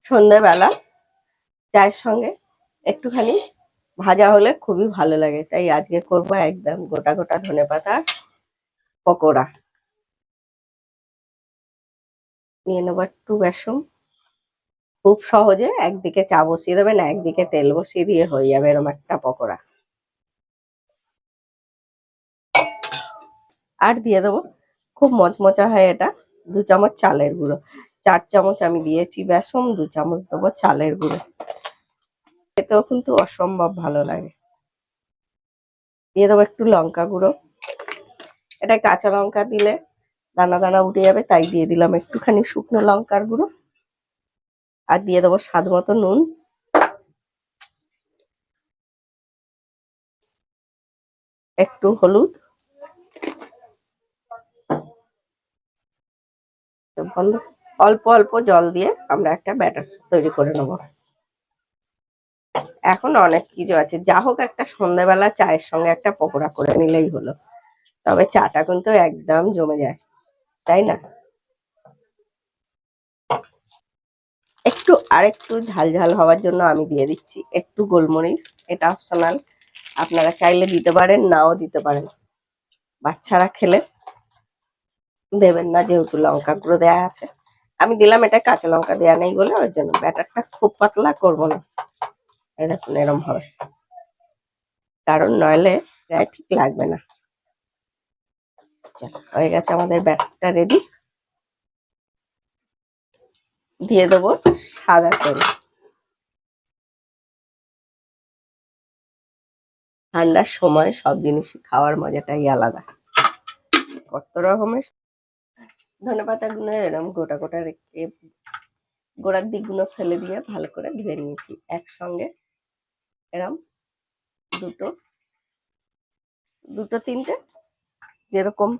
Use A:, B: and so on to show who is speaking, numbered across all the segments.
A: সন্ধ্যেবেলা চায়ের সঙ্গে একটুখানি ভাজা হলে খুবই ভালো লাগে, তাই আজকে করবো একদম গোটা গোটা ধনেপাতা পকোড়া। নিয়ে নেবো একটু বেসন। খুব সহজে একদিকে চা বসিয়ে দেবেন, একদিকে তেল বসিয়ে দিয়ে হয়ে যাবে এরকম একটা পকোড়া। আর দিয়ে দেবো, খুব মচমচা হয় এটা, 2 চামচ চালের গুঁড়ো। 4 চামচ আমি দিয়েছি বেসন, 2 চামচ দেবো চালের গুঁড়ো। এতেও কিন্তু অসম্ভব ভালো লাগে। দিয়ে দেবো একটু লঙ্কা গুঁড়ো। এটা কাঁচা লঙ্কা দিলে দানা দানা উঠে যাবে, তাই দিয়ে দিলাম একটুখানি শুকনো লঙ্কার গুঁড়ো। আর দিয়ে দেবো স্বাদ মতো নুন। একটু হলুদ। অল্প অল্প জল দিয়ে আমরা একটা ব্যাটার তৈরি করে নেবো। এখন অনেক কিছু আছে, যা হোক একটা সন্ধ্যাবেলা চায়ের সঙ্গে একটা পকোড়া করে নিলেই হলো। তবে চাটা কিন্তু একদম জমে যায়, তাই না? আরেকটু ঝাল ঝাল হওয়ার জন্য আমি দিয়ে দিচ্ছি একটু গোলমরিচ। এটা অপশনাল, আপনারা চাইলে দিতে পারেন, নাও দিতে পারেন। বাচ্চারা খেলে দেবেন না, যেহেতু লঙ্কা গুঁড়ো দেওয়া আছে। আমি দিলাম, এটা কাঁচা লঙ্কা দেওয়া নেই বলে, ওই জন্য ব্যাটারটা খুব পাতলা করবো না, এরকম এরম হবে, কারণ নইলে গায়ে ঠিক লাগবে না। হয়ে গেছে আমাদের ব্যাটারটা রেডি। দিয়ে দেবো সাদা তেল। ঠান্ডার সময় সব জিনিস খাওয়ার মজাটাই আলাদা। কত রকমের ধনেপাতা গুলো এরকম গোটা গোটা রেখে গোড়ার দিকগুলো ফেলে দিয়ে ভালো করে ধুয়ে নিয়েছি। একসঙ্গে এরম দুটো দুটো তিনটে, যেরকম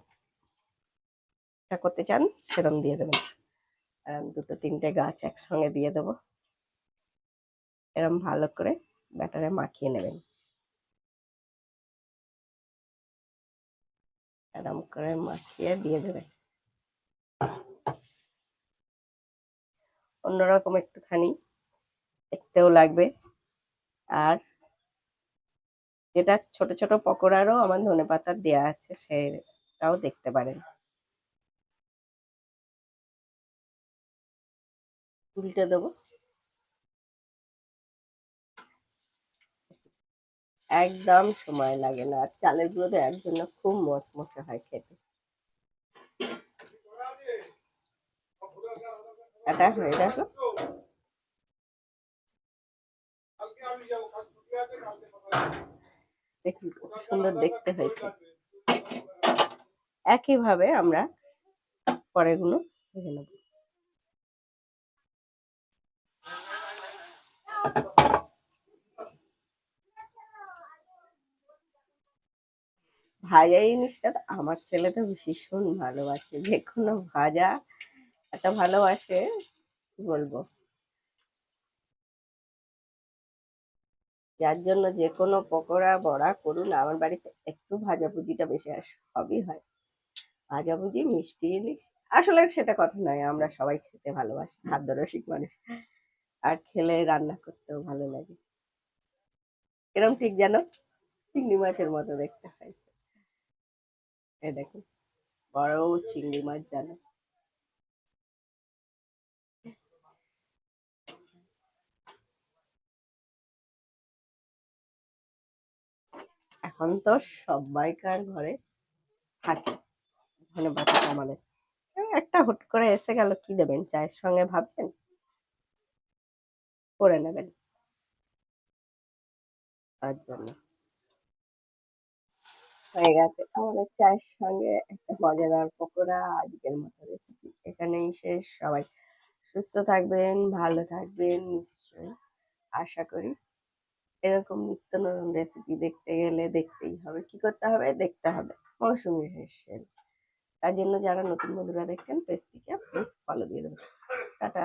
A: করতে চান সেরকম দিয়ে দেবেন। দুটো তিনটে গাছ একসঙ্গে দিয়ে দেবো। এরম ভালো করে ব্যাটারে মাখিয়ে নেবেন। এরম করে মাখিয়ে দিয়ে দেবেন। অন্যরকম একটুখানি দেখতেও লাগবে। আর যেটা ছোট ছোট পকোড়ারও আমার ধনেপাতা দেয়া আছে, সেটাও দেখতে পারেন। উল্টে দেবো। একদম সময় লাগে না, আর চালের গুঁড়ো দেওয়ার জন্য খুব মচমচে হয় খেতে। এটা হয়ে দেখো, দেখুন কত সুন্দর দেখতে হয়েছে। একইভাবে আমরা পরেরগুলো ভেজে নেব। ভাজা জিনিসটা আমার ছেলে তো ভীষণ ভালোবাসে, যে কোনো ভাজা এত ভালোবাসে কি বলবো, যার জন্য যে কোনো পকোড়া বড়া করুন আমার বাড়িতে একটু ভাজাভুজিটা বেশি আসে, সবই হয় ভাজাভুজি মিষ্টি জিনিস। আসলে সেটা কথা নয়, আমরা সবাই খেতে ভালোবাসি, খাদ্য রসিক মানুষ, আর খেলে রান্না করতেও ভালো লাগে। এরকম ঠিক যেন চিংড়ি মাছের মতো দেখতে হয়েছে। এই দেখুন, বড় চিংড়ি মাছ যেন। এখন তো সবাইকার ঘরে থাকে ধনেপাতা আমাদের। একটা হুট করে এসে গেল, কি দেবেন চায়ের সঙ্গে ভাবছেন, করে নেবেন তার জন্য। হয়ে গেছে আমাদের চায়ের সঙ্গে একটা মজাদার পকোড়া। আজকের মতো রেসিপি এখানেই শেষ। সবাই সুস্থ থাকবেন, ভালো থাকবেন নিশ্চয়ই, আশা করি। এরকম নিত্য নতুন রেসিপি দেখতে গেলে দেখতেই হবে, কি করতে হবে, দেখতে হবে মৌসুমী হেসেল। তার জন্য যারা নতুন বন্ধুরা দেখছেন পেজটিকে প্লিজ ফলো দিয়ে দেবেন। টাটা।